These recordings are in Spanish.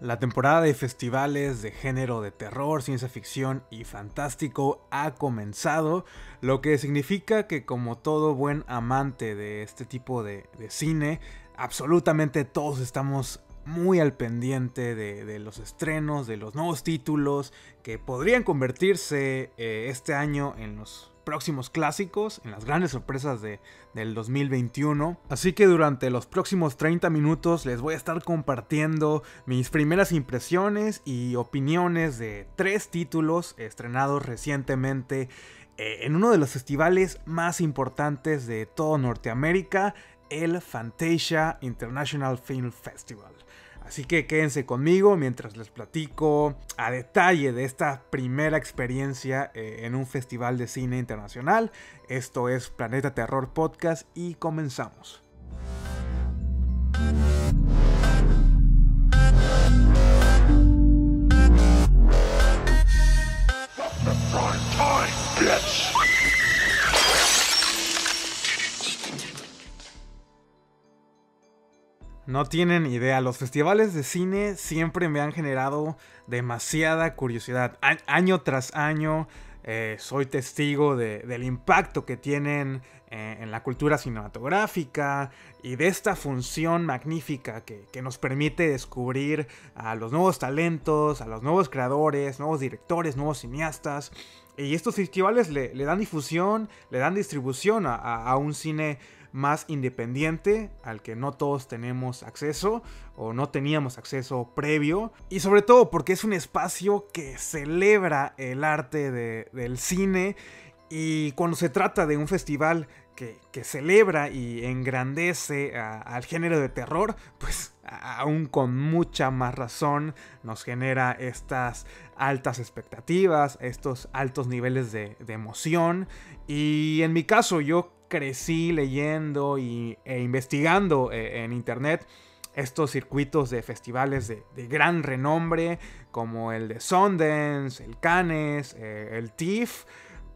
La temporada de festivales de género de terror, ciencia ficción y fantástico ha comenzado, lo que significa que como todo buen amante de este tipo de cine, absolutamente todos estamos muy al pendiente de los estrenos, de los nuevos títulos que podrían convertirse este año en los próximos clásicos, en las grandes sorpresas del 2021. Así que durante los próximos 30 minutos les voy a estar compartiendo mis primeras impresiones y opiniones de 3 títulos estrenados recientemente en uno de los festivales más importantes de todo Norteamérica, el Fantasia International Film Festival. Así que quédense conmigo mientras les platico a detalle de esta primera experiencia en un festival de cine internacional. Esto es Planeta Terror Podcast y comenzamos. No tienen idea, los festivales de cine siempre me han generado demasiada curiosidad. Año tras año soy testigo del impacto que tienen en la cultura cinematográfica y de esta función magnífica que nos permite descubrir a los nuevos talentos, a los nuevos creadores, nuevos directores, nuevos cineastas. Y estos festivales le dan difusión, le dan distribución a un cine más independiente al que no todos tenemos acceso o no teníamos acceso previo, y sobre todo porque es un espacio que celebra el arte del cine. Y cuando se trata de un festival que celebra y engrandece al género de terror, pues aún con mucha más razón nos genera estas altas expectativas, estos altos niveles de emoción. Y en mi caso yo crecí leyendo e investigando en internet estos circuitos de festivales de gran renombre como el de Sundance, el Cannes, el TIFF.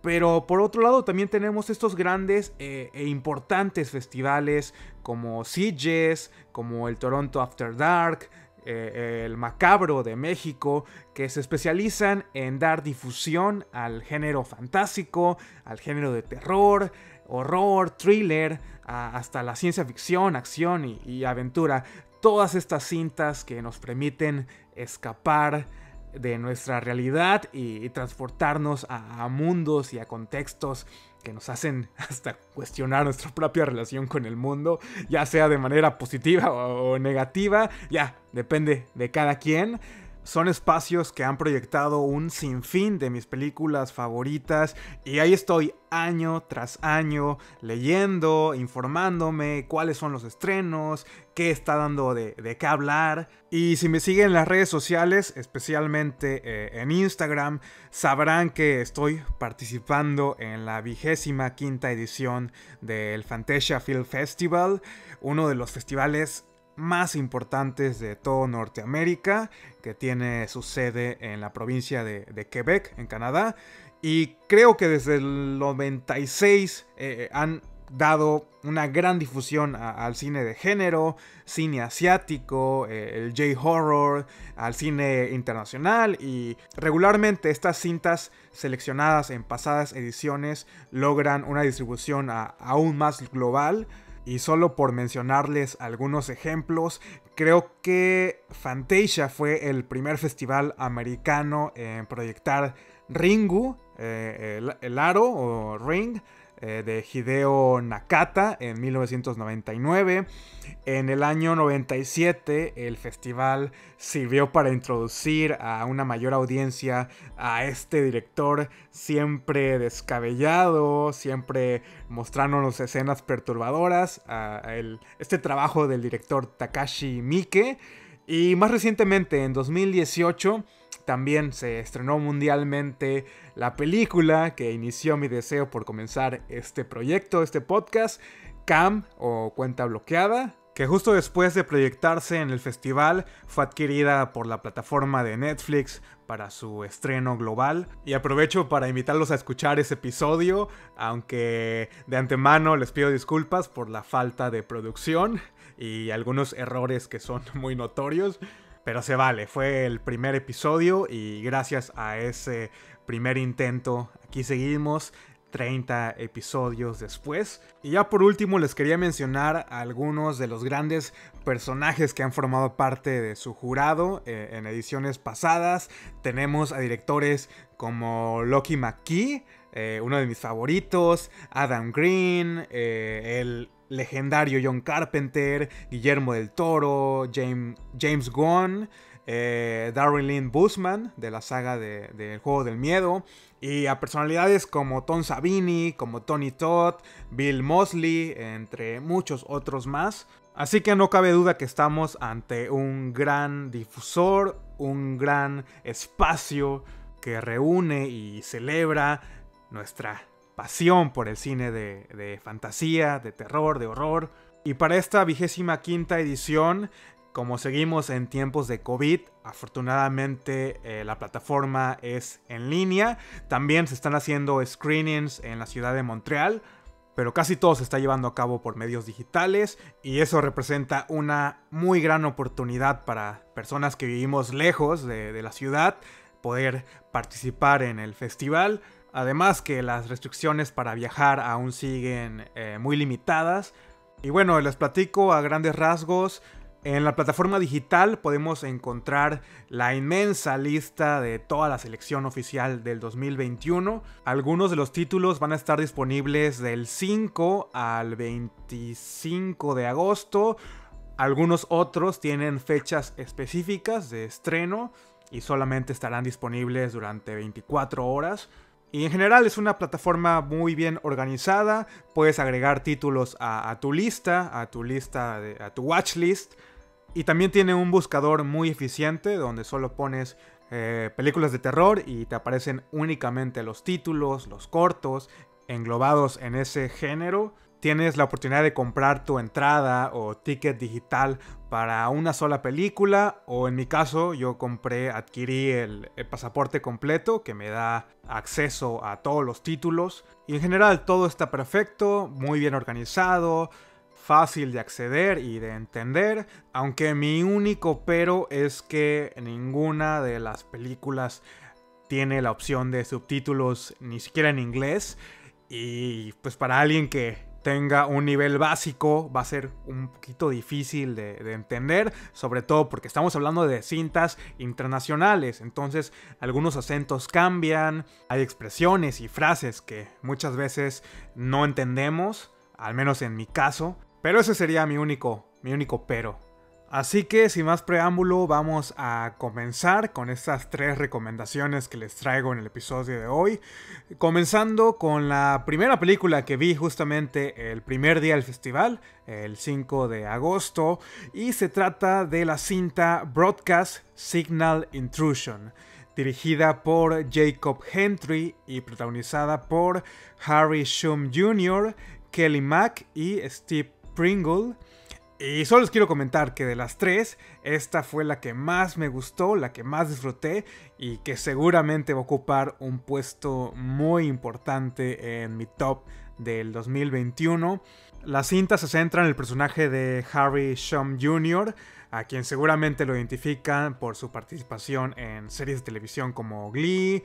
Pero por otro lado también tenemos estos grandes e importantes festivales como Sitges, como el Toronto After Dark, el Macabro de México, que se especializan en dar difusión al género fantástico, al género de terror, horror, thriller, hasta la ciencia ficción, acción y aventura. Todas estas cintas que nos permiten escapar de nuestra realidad y transportarnos a mundos y a contextos que nos hacen hasta cuestionar nuestra propia relación con el mundo, ya sea de manera positiva o negativa, ya depende de cada quien. Son espacios que han proyectado un sinfín de mis películas favoritas y ahí estoy año tras año leyendo, informándome cuáles son los estrenos, qué está dando de qué hablar. Y si me siguen en las redes sociales, especialmente en Instagram, sabrán que estoy participando en la 25ª edición del Fantasia Film Festival, uno de los festivales más importantes de todo Norteamérica, que tiene su sede en la provincia de Quebec, en Canadá. Y creo que desde el 96 han dado una gran difusión al cine de género, cine asiático, el J-horror, al cine internacional, y regularmente estas cintas seleccionadas en pasadas ediciones logran una distribución aún más global. Y solo por mencionarles algunos ejemplos, creo que Fantasia fue el primer festival americano en proyectar Ringu, el aro o Ring, de Hideo Nakata en 1999. En el año 97 el festival sirvió para introducir a una mayor audiencia a este director siempre descabellado, siempre mostrándonos escenas perturbadoras, este trabajo del director Takashi Miike. Y más recientemente, en 2018, también se estrenó mundialmente la película que inició mi deseo por comenzar este proyecto, este podcast, Cam o Cuenta Bloqueada, que justo después de proyectarse en el festival fue adquirida por la plataforma de Netflix para su estreno global. Y aprovecho para invitarlos a escuchar ese episodio, aunque de antemano les pido disculpas por la falta de producción y algunos errores que son muy notorios. Pero se vale, fue el primer episodio y gracias a ese primer intento aquí seguimos 30 episodios después. Y ya por último les quería mencionar a algunos de los grandes personajes que han formado parte de su jurado en ediciones pasadas. Tenemos a directores como Loki McKee, uno de mis favoritos, Adam Green, el legendario John Carpenter, Guillermo del Toro, James Gunn, Darren Lynn Bousman de la saga del Juego del Miedo, y a personalidades como Tom Savini, como Tony Todd, Bill Moseley, entre muchos otros más. Así que no cabe duda que estamos ante un gran difusor, un gran espacio que reúne y celebra nuestra pasión por el cine de fantasía, de terror, de horror. Y para esta 25ª edición, como seguimos en tiempos de COVID, afortunadamente la plataforma es en línea. También se están haciendo screenings en la ciudad de Montreal, pero casi todo se está llevando a cabo por medios digitales y eso representa una muy gran oportunidad para personas que vivimos lejos de la ciudad poder participar en el festival. Además que las restricciones para viajar aún siguen muy limitadas. Y bueno, les platico a grandes rasgos. En la plataforma digital podemos encontrar la inmensa lista de toda la selección oficial del 2021. Algunos de los títulos van a estar disponibles del 5 al 25 de agosto. Algunos otros tienen fechas específicas de estreno y solamente estarán disponibles durante 24 horas. Y en general es una plataforma muy bien organizada. Puedes agregar títulos a tu lista, a tu watchlist. Y también tiene un buscador muy eficiente donde solo pones películas de terror y te aparecen únicamente los títulos, los cortos, englobados en ese género. Tienes la oportunidad de comprar tu entrada o ticket digital para una sola película, o en mi caso yo adquirí el pasaporte completo que me da acceso a todos los títulos. Y en general todo está perfecto, muy bien organizado, fácil de acceder y de entender, aunque mi único pero es que ninguna de las películas tiene la opción de subtítulos ni siquiera en inglés, y pues para alguien que tenga un nivel básico va a ser un poquito difícil de entender, sobre todo porque estamos hablando de cintas internacionales, entonces algunos acentos cambian, hay expresiones y frases que muchas veces no entendemos, al menos en mi caso, pero ese sería mi único pero. Así que sin más preámbulo vamos a comenzar con estas 3 recomendaciones que les traigo en el episodio de hoy. Comenzando con la primera película que vi justamente el primer día del festival, el 5 de agosto, y se trata de la cinta Broadcast Signal Intrusion, dirigida por Jacob Gentry y protagonizada por Harry Shum Jr., Kelly Mack y Steve Pringle. Y solo les quiero comentar que de las 3, esta fue la que más me gustó, la que más disfruté y que seguramente va a ocupar un puesto muy importante en mi top del 2021. La cinta se centra en el personaje de Harry Shum Jr., a quien seguramente lo identifican por su participación en series de televisión como Glee,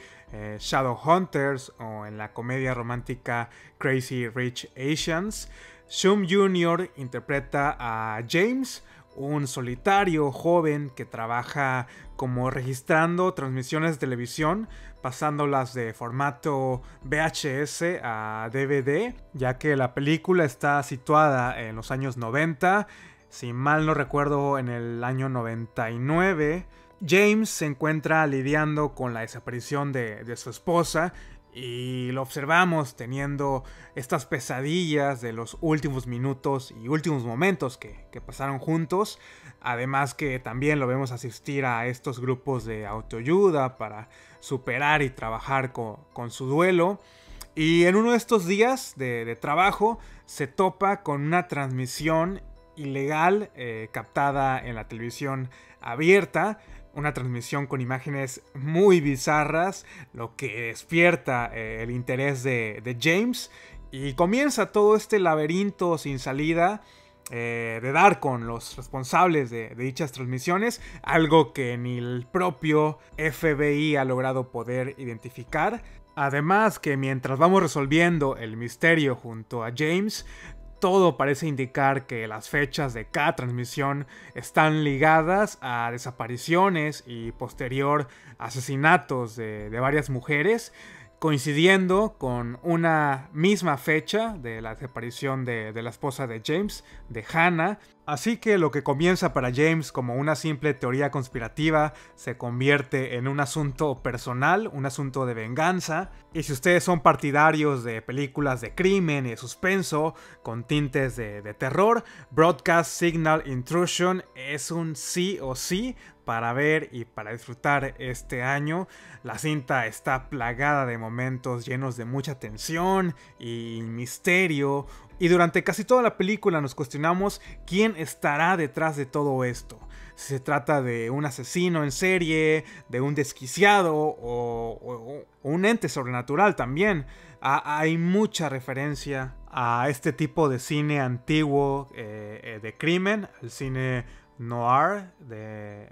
Shadowhunters o en la comedia romántica Crazy Rich Asians. Shum Jr. interpreta a James, un solitario joven que trabaja como registrando transmisiones de televisión, pasándolas de formato VHS a DVD, ya que la película está situada en los años 90, si mal no recuerdo en el año 99. James se encuentra lidiando con la desaparición de su esposa y lo observamos teniendo estas pesadillas de los últimos minutos y últimos momentos que pasaron juntos. Además que también lo vemos asistir a estos grupos de autoayuda para superar y trabajar con su duelo. Y en uno de estos días de trabajo se topa con una transmisión ilegal captada en la televisión abierta. Una transmisión con imágenes muy bizarras, lo que despierta el interés de James. Y comienza todo este laberinto sin salida de dar con los responsables de dichas transmisiones, algo que ni el propio FBI ha logrado poder identificar. Además que mientras vamos resolviendo el misterio junto a James, todo parece indicar que las fechas de cada transmisión están ligadas a desapariciones y posterior asesinatos de varias mujeres, coincidiendo con una misma fecha de la desaparición de la esposa de James, de Hannah. Así que lo que comienza para James como una simple teoría conspirativa se convierte en un asunto personal, un asunto de venganza. Y si ustedes son partidarios de películas de crimen y de suspenso con tintes de terror, Broadcast Signal Intrusion es un sí o sí para ver y para disfrutar este año. La cinta está plagada de momentos llenos de mucha tensión y misterio, y durante casi toda la película nos cuestionamos quién estará detrás de todo esto. Si se trata de un asesino en serie, de un desquiciado o un ente sobrenatural también. Hay mucha referencia a este tipo de cine antiguo de crimen, el cine noir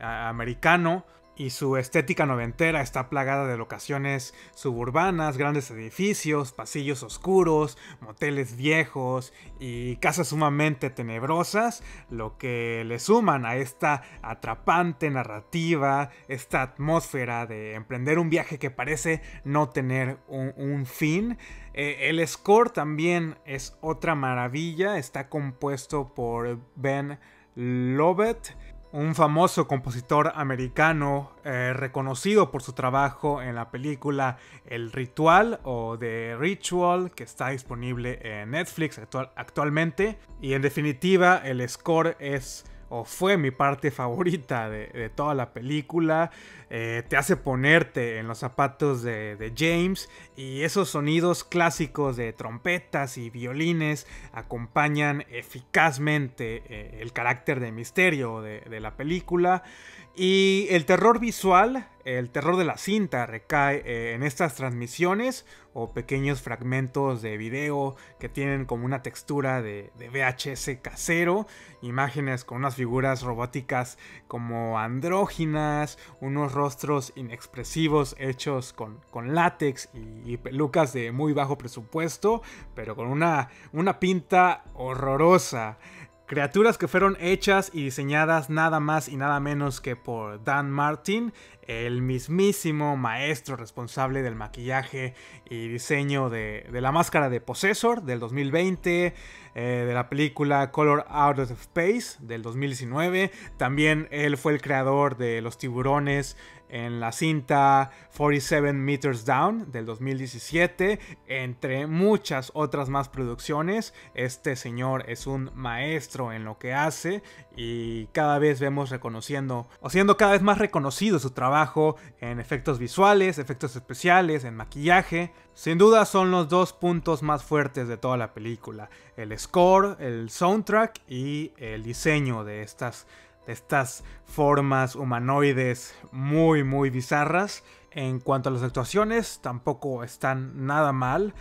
americano, y su estética noventera está plagada de locaciones suburbanas, grandes edificios, pasillos oscuros, moteles viejos y casas sumamente tenebrosas, lo que le suman a esta atrapante narrativa, esta atmósfera de emprender un viaje que parece no tener un fin. El score también es otra maravilla, está compuesto por Ben Lovett, un famoso compositor americano reconocido por su trabajo en la película El Ritual o The Ritual, que está disponible en Netflix actualmente. Y en definitiva, el score es o fue mi parte favorita de toda la película. Te hace ponerte en los zapatos de James, y esos sonidos clásicos de trompetas y violines acompañan eficazmente el carácter de misterio de la película. Y el terror visual, el terror de la cinta recae en estas transmisiones o pequeños fragmentos de video que tienen como una textura de VHS casero, imágenes con unas figuras robóticas como andróginas, unos rostros inexpresivos hechos con látex y pelucas de muy bajo presupuesto, pero con una pinta horrorosa. Criaturas que fueron hechas y diseñadas nada más y nada menos que por Dan Martin, el mismísimo maestro responsable del maquillaje y diseño de la máscara de Possessor del 2020, de la película Color Out of Space del 2019. También él fue el creador de los tiburones en la cinta 47 Meters Down del 2017, entre muchas otras más producciones. Este señor es un maestro en lo que hace, y cada vez vemos reconociendo o siendo cada vez más reconocido su trabajo en efectos visuales, efectos especiales, en maquillaje. Sin duda son los dos puntos más fuertes de toda la película: el score, el soundtrack y el diseño de estas formas humanoides muy bizarras. En cuanto a las actuaciones, tampoco están nada mal.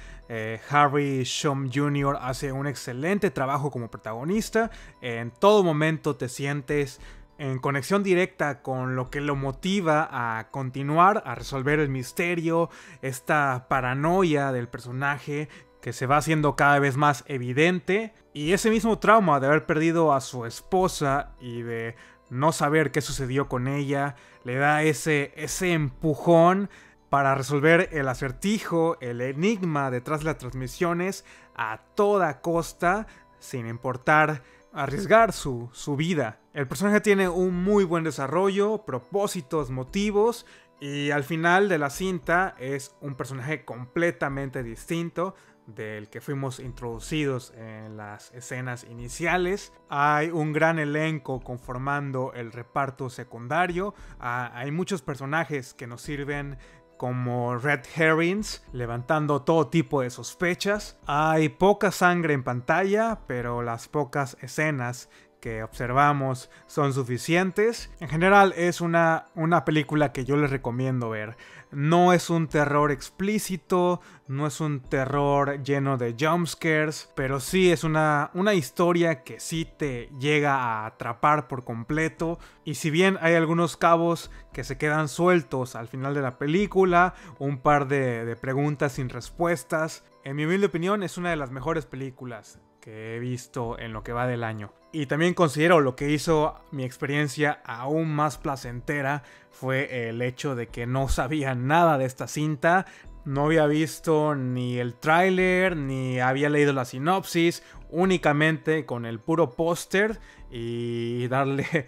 Harry Shum Jr. hace un excelente trabajo como protagonista. En todo momento te sientes en conexión directa con lo que lo motiva a continuar, a resolver el misterio, esta paranoia del personaje que se va haciendo cada vez más evidente, y ese mismo trauma de haber perdido a su esposa y de no saber qué sucedió con ella le da ese empujón para resolver el acertijo, el enigma detrás de las transmisiones a toda costa, sin importar arriesgar su vida. El personaje tiene un muy buen desarrollo, propósitos, motivos, y al final de la cinta es un personaje completamente distinto del que fuimos introducidos en las escenas iniciales. Hay un gran elenco conformando el reparto secundario. Hay muchos personajes que nos sirven como red herrings, levantando todo tipo de sospechas. Hay poca sangre en pantalla, pero las pocas escenas que observamos son suficientes. En general es una película que yo les recomiendo ver. No es un terror explícito, no es un terror lleno de jumpscares, pero sí es una historia que sí te llega a atrapar por completo. Y si bien hay algunos cabos que se quedan sueltos al final de la película, un par de preguntas sin respuestas, en mi humilde opinión es una de las mejores películas que he visto en lo que va del año. Y también considero lo que hizo mi experiencia aún más placentera fue el hecho de que no sabía nada de esta cinta. No había visto ni el tráiler, ni había leído la sinopsis, únicamente con el puro póster y darle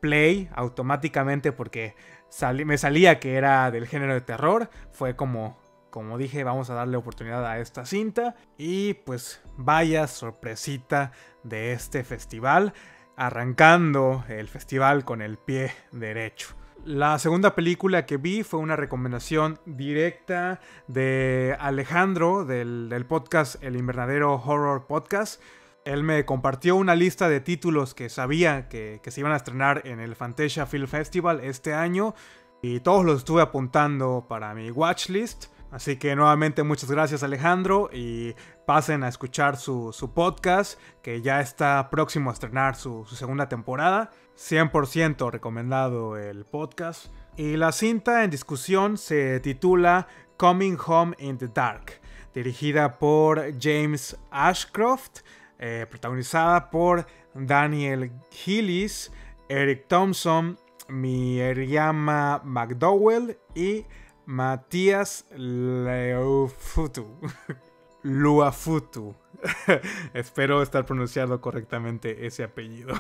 play automáticamente porque me salía que era del género de terror. Fue como dije, vamos a darle oportunidad a esta cinta. Y pues vaya sorpresita de este festival, arrancando el festival con el pie derecho. La segunda película que vi fue una recomendación directa de Alejandro del podcast El Invernadero Horror Podcast. Él me compartió una lista de títulos que sabía que se iban a estrenar en el Fantasia Film Festival este año y todos los estuve apuntando para mi watchlist. Así que nuevamente muchas gracias Alejandro y pasen a escuchar su podcast que ya está próximo a estrenar su segunda temporada. 100% recomendado el podcast. Y la cinta en discusión se titula Coming Home in the Dark, dirigida por James Ashcroft, protagonizada por Daniel Gillies, Eric Thompson, Miriam McDowell y Matías Luafutu. Espero estar pronunciando correctamente ese apellido.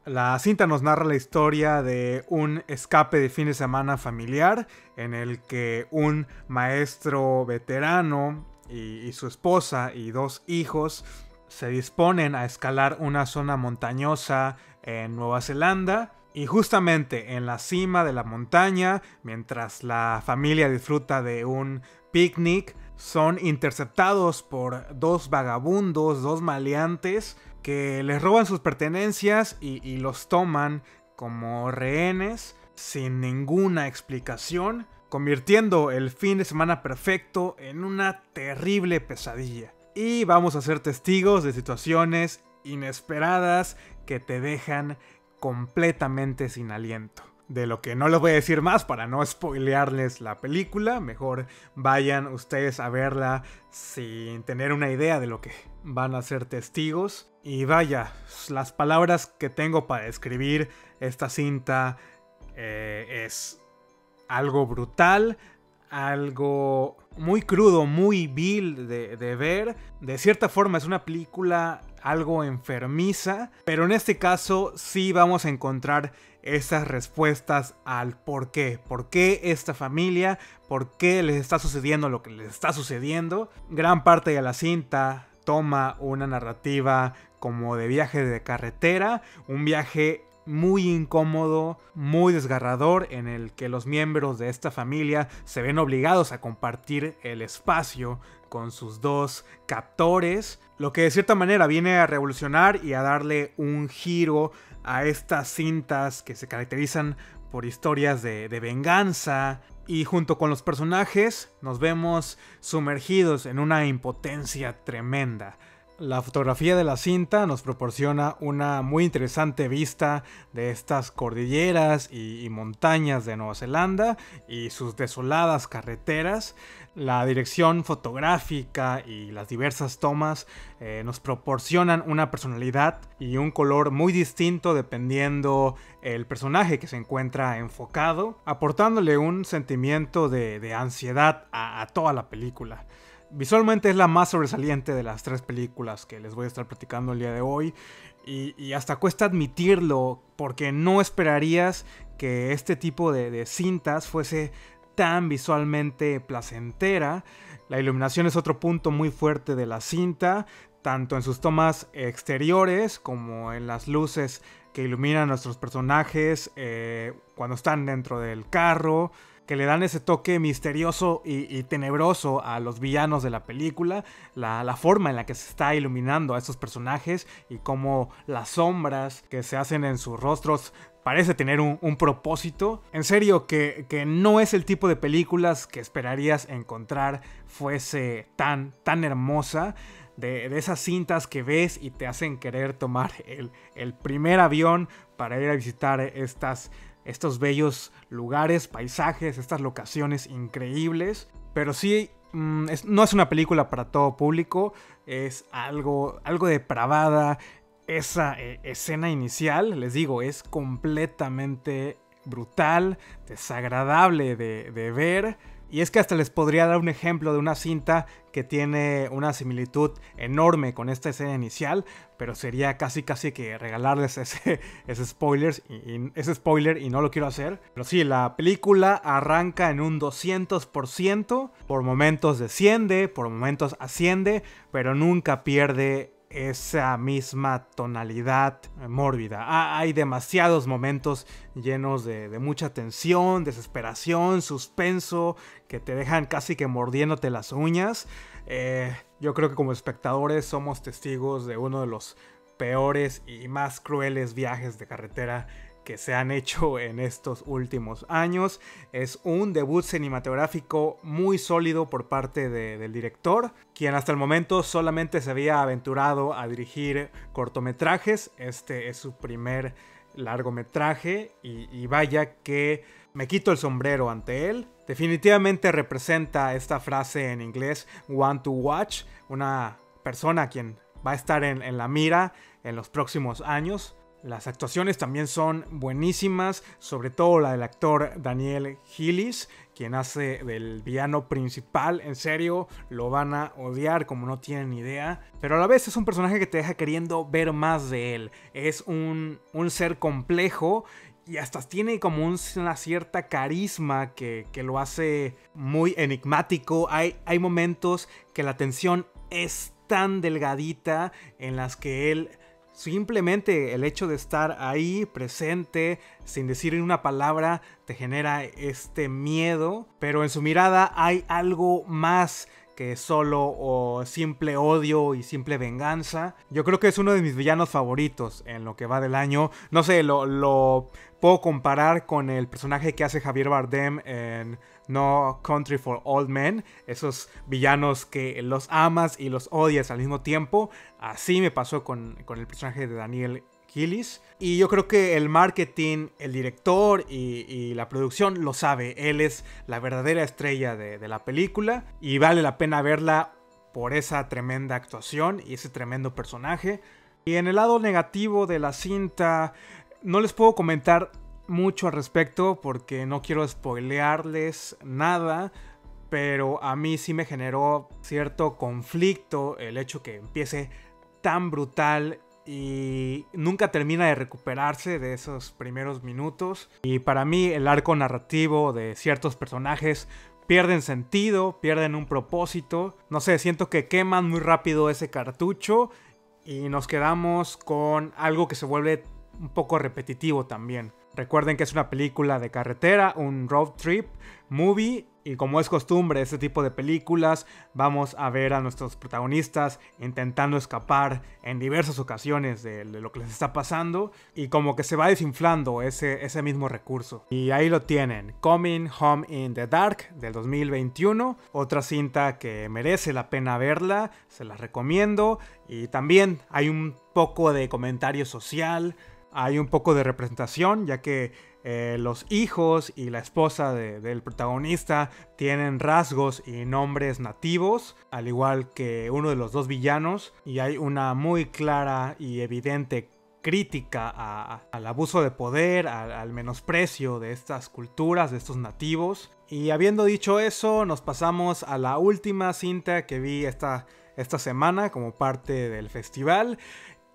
La cinta nos narra la historia de un escape de fin de semana familiar en el que un maestro veterano y su esposa y 2 hijos se disponen a escalar una zona montañosa en Nueva Zelanda. Y justamente en la cima de la montaña, mientras la familia disfruta de un picnic, son interceptados por 2 vagabundos, 2 maleantes, que les roban sus pertenencias y los toman como rehenes sin ninguna explicación, convirtiendo el fin de semana perfecto en una terrible pesadilla. Y vamos a ser testigos de situaciones inesperadas que te dejan completamente sin aliento. De lo que no les voy a decir más para no spoilearles la película, mejor vayan ustedes a verla sin tener una idea de lo que van a ser testigos. Y vaya, las palabras que tengo para describir esta cinta es algo brutal, algo muy crudo, muy vil de ver. De cierta forma es una película algo enfermiza, pero en este caso sí vamos a encontrar esas respuestas al por qué. ¿Por qué esta familia? ¿Por qué les está sucediendo lo que les está sucediendo? Gran parte de la cinta toma una narrativa como de viaje de carretera, un viaje muy incómodo, muy desgarrador, en el que los miembros de esta familia se ven obligados a compartir el espacio con sus 2 captores, lo que de cierta manera viene a revolucionar y a darle un giro a estas cintas que se caracterizan por historias de venganza. Y junto con los personajes nos vemos sumergidos en una impotencia tremenda. La fotografía de la cinta nos proporciona una muy interesante vista de estas cordilleras y montañas de Nueva Zelanda y sus desoladas carreteras. La dirección fotográfica y las diversas tomas nos proporcionan una personalidad y un color muy distinto dependiendo el personaje que se encuentra enfocado, aportándole un sentimiento de ansiedad a toda la película. Visualmente es la más sobresaliente de las 3 películas que les voy a estar platicando el día de hoy. Y hasta cuesta admitirlo, porque no esperarías que este tipo de cintas fuese tan visualmente placentera. La iluminación es otro punto muy fuerte de la cinta, tanto en sus tomas exteriores como en las luces que iluminan a nuestros personajes cuando están dentro del carro, que le dan ese toque misterioso y tenebroso a los villanos de la película, la forma en la que se está iluminando a estos personajes y cómo las sombras que se hacen en sus rostros parece tener un propósito. En serio, que no es el tipo de películas que esperarías encontrar fuese tan hermosa. De esas cintas que ves y te hacen querer tomar el primer avión para ir a visitar estos bellos lugares, paisajes, estas locaciones increíbles. Pero sí, no es una película para todo público, es algo depravada. Esa escena inicial, les digo, es completamente brutal, desagradable de ver. Y es que hasta les podría dar un ejemplo de una cinta que tiene una similitud enorme con esta escena inicial, pero sería casi que regalarles ese spoiler y no lo quiero hacer. Pero sí, la película arranca en un 200%, por momentos desciende, por momentos asciende, pero nunca pierde esa misma tonalidad mórbida. Hay demasiados momentos llenos de mucha tensión, desesperación, suspenso, que te dejan casi que mordiéndote las uñas. Yo creo que como espectadores somos testigos de uno de los peores y más crueles viajes de carretera que se han hecho en estos últimos años. Es un debut cinematográfico muy sólido por parte del director, quien hasta el momento solamente se había aventurado a dirigir cortometrajes. Este es su primer largometraje y vaya que me quito el sombrero ante él. Definitivamente representa esta frase en inglés, "want to watch", una persona quien va a estar en la mira en los próximos años. Las actuaciones también son buenísimas, sobre todo la del actor Daniel Gillis, quien hace del villano principal. En serio, lo van a odiar como no tienen idea, pero a la vez es un personaje que te deja queriendo ver más de él. Es un ser complejo y hasta tiene como una cierta carisma que lo hace muy enigmático. Hay momentos que la tensión es tan delgadita en las que él... Simplemente el hecho de estar ahí presente, sin decir una palabra, te genera este miedo. Pero en su mirada hay algo más que solo o simple odio y simple venganza. Yo creo que es uno de mis villanos favoritos en lo que va del año. No sé, lo puedo comparar con el personaje que hace Javier Bardem en No Country for Old Men. Esos villanos que los amas y los odias al mismo tiempo. Así me pasó con el personaje de Daniel Gillis. Y yo creo que el marketing, el director y la producción lo sabe. Él es la verdadera estrella de la película y vale la pena verla por esa tremenda actuación y ese tremendo personaje. Y en el lado negativo de la cinta, no les puedo comentar mucho al respecto porque no quiero spoilearles nada, pero a mí sí me generó cierto conflicto el hecho que empiece tan brutal y nunca termina de recuperarse de esos primeros minutos. Y para mí el arco narrativo de ciertos personajes pierden sentido, pierden un propósito. No sé, siento que queman muy rápido ese cartucho y nos quedamos con algo que se vuelve un poco repetitivo también. Recuerden que es una película de carretera, un road trip movie, y como es costumbre este tipo de películas, vamos a ver a nuestros protagonistas intentando escapar en diversas ocasiones de lo que les está pasando, y como que se va desinflando ese mismo recurso. Y ahí lo tienen, Coming Home in the Dark del 2021, otra cinta que merece la pena verla, se las recomiendo, y también hay un poco de comentario social. Hay un poco de representación, ya que los hijos y la esposa del protagonista tienen rasgos y nombres nativos, al igual que uno de los dos villanos, y hay una muy clara y evidente crítica al abuso de poder, al menosprecio de estas culturas, de estos nativos. Y habiendo dicho eso, nos pasamos a la última cinta que vi esta semana como parte del festival.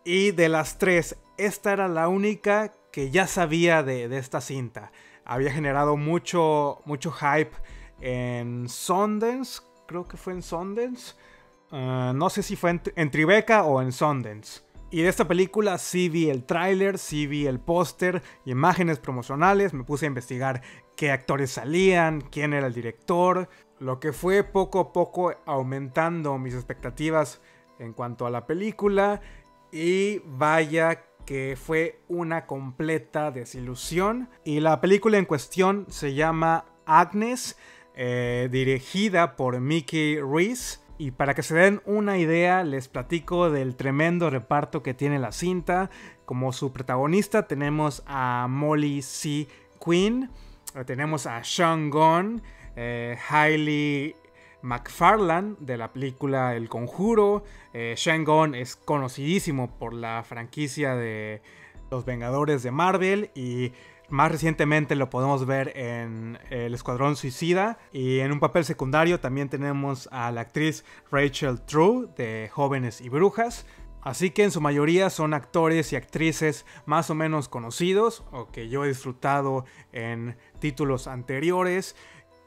Y de las tres, esta era la única que ya sabía de esta cinta. Había generado mucho hype en Sundance, creo que fue en Sundance. No sé si fue en Tribeca o en Sundance. Y de esta película sí vi el tráiler, sí vi el póster, imágenes promocionales, me puse a investigar qué actores salían, quién era el director, lo que fue poco a poco aumentando mis expectativas en cuanto a la película. Y vaya que fue una completa desilusión. Y la película en cuestión se llama Agnes, dirigida por Mickey Reese. Y para que se den una idea, les platico del tremendo reparto que tiene la cinta. Como su protagonista tenemos a Molly C. Quinn, tenemos a Sean Gunn, Hailey McFarland de la película El Conjuro. Sean Gunn es conocidísimo por la franquicia de Los Vengadores de Marvel y más recientemente lo podemos ver en El Escuadrón Suicida. Y en un papel secundario también tenemos a la actriz Rachel True de Jóvenes y Brujas. Así que en su mayoría son actores y actrices más o menos conocidos o que yo he disfrutado en títulos anteriores.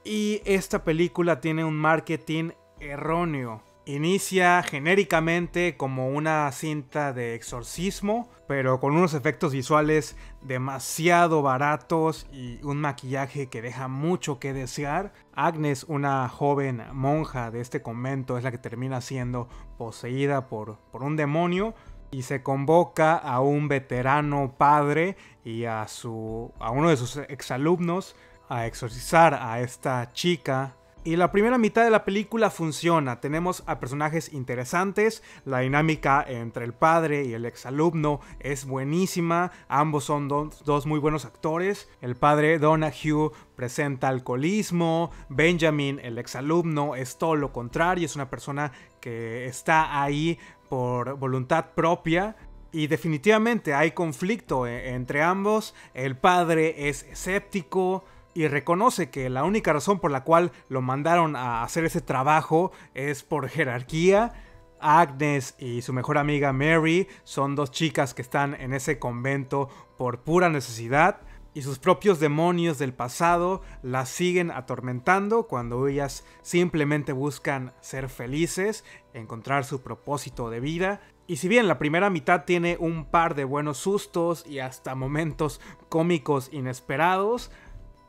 Y esta película tiene un marketing erróneo. Inicia genéricamente como una cinta de exorcismo, pero con unos efectos visuales demasiado baratos y un maquillaje que deja mucho que desear. Agnes, una joven monja de este convento, es la que termina siendo poseída por un demonio y se convoca a un veterano padre y a uno de sus exalumnos a exorcizar a esta chica. Y la primera mitad de la película funciona, tenemos a personajes interesantes, la dinámica entre el padre y el exalumno es buenísima, ambos son dos muy buenos actores. El padre Donahue presenta alcoholismo, Benjamin, el exalumno, es todo lo contrario, es una persona que está ahí por voluntad propia. Y definitivamente hay conflicto entre ambos, el padre es escéptico y reconoce que la única razón por la cual lo mandaron a hacer ese trabajo es por jerarquía. Agnes y su mejor amiga Mary son dos chicas que están en ese convento por pura necesidad y sus propios demonios del pasado las siguen atormentando cuando ellas simplemente buscan ser felices, encontrar su propósito de vida. Y si bien la primera mitad tiene un par de buenos sustos y hasta momentos cómicos inesperados,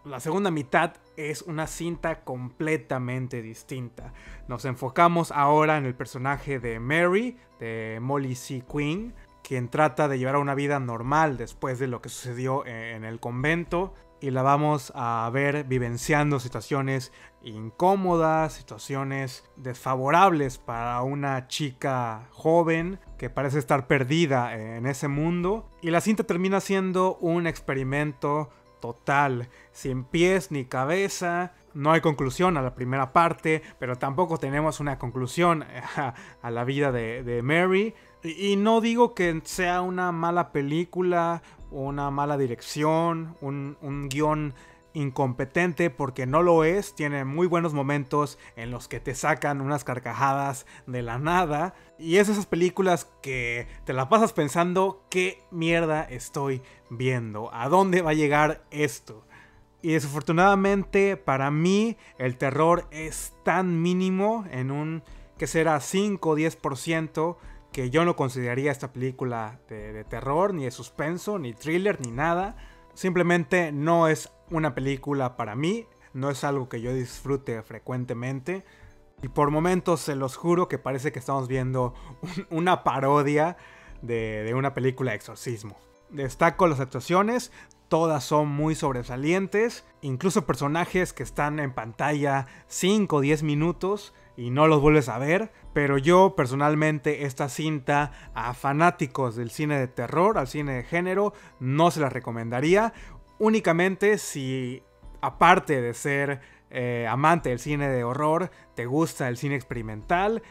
la segunda mitad es una cinta completamente distinta. Nos enfocamos ahora en el personaje de Mary, de Molly C. Quinn, quien trata de llevar una vida normal después de lo que sucedió en el convento. Y la vamos a ver vivenciando situaciones incómodas, situaciones desfavorables para una chica joven que parece estar perdida en ese mundo. Y la cinta termina siendo un experimento total, sin pies ni cabeza. No hay conclusión a la primera parte, pero tampoco tenemos una conclusión a la vida de Mary. Y no digo que sea una mala película, una mala dirección, un guión incompetente, porque no lo es. Tiene muy buenos momentos en los que te sacan unas carcajadas de la nada. Y es esas películas que te la pasas pensando qué mierda estoy viendo, a dónde va a llegar esto. Y desafortunadamente para mí el terror es tan mínimo, en un que será 5 o 10%, que yo no consideraría esta película de terror, ni de suspenso, ni thriller, ni nada. Simplemente no es una película para mí, no es algo que yo disfrute frecuentemente. Y por momentos se los juro que parece que estamos viendo una parodia de una película de exorcismo. Destaco las actuaciones, todas son muy sobresalientes, incluso personajes que están en pantalla 5 o 10 minutos y no los vuelves a ver. Pero yo personalmente esta cinta a fanáticos del cine de terror, al cine de género, no se la recomendaría. Únicamente si, aparte de ser amante del cine de horror, te gusta el cine experimental,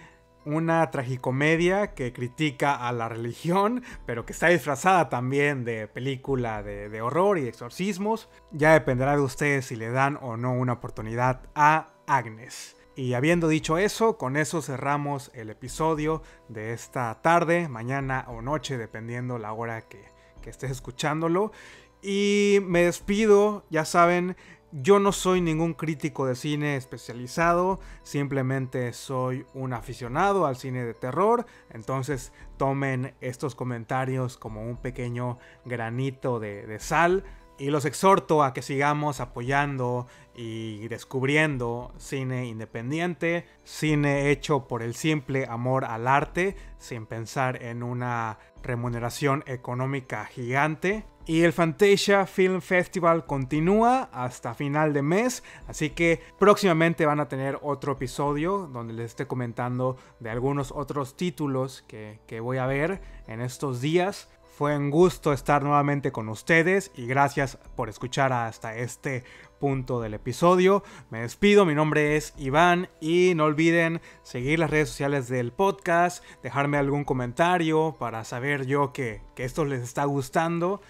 una tragicomedia que critica a la religión, pero que está disfrazada también de película de horror y de exorcismos. Ya dependerá de ustedes si le dan o no una oportunidad a Agnes. Y habiendo dicho eso, con eso cerramos el episodio de esta tarde, mañana o noche, dependiendo la hora que estés escuchándolo. Y me despido, ya saben, Yo no soy ningún crítico de cine especializado, simplemente soy un aficionado al cine de terror, entonces tomen estos comentarios como un pequeño granito de sal y los exhorto a que sigamos apoyando y descubriendo cine independiente, cine hecho por el simple amor al arte, sin pensar en una remuneración económica gigante. Y el Fantasia Film Festival continúa hasta final de mes, así que próximamente van a tener otro episodio donde les esté comentando de algunos otros títulos que voy a ver en estos días. Fue un gusto estar nuevamente con ustedes y gracias por escuchar hasta este punto del episodio. Me despido, mi nombre es Iván y no olviden seguir las redes sociales del podcast, dejarme algún comentario para saber yo que esto les está gustando.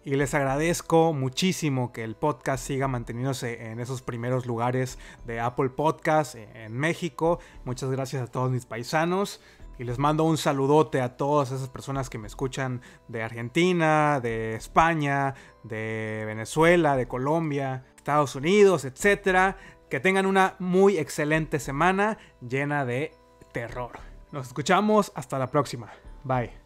Y les agradezco muchísimo que el podcast siga manteniéndose en esos primeros lugares de Apple Podcast en México. Muchas gracias a todos mis paisanos. Y les mando un saludote a todas esas personas que me escuchan de Argentina, de España, de Venezuela, de Colombia, Estados Unidos, etc. Que tengan una muy excelente semana llena de terror. Nos escuchamos hasta la próxima. Bye.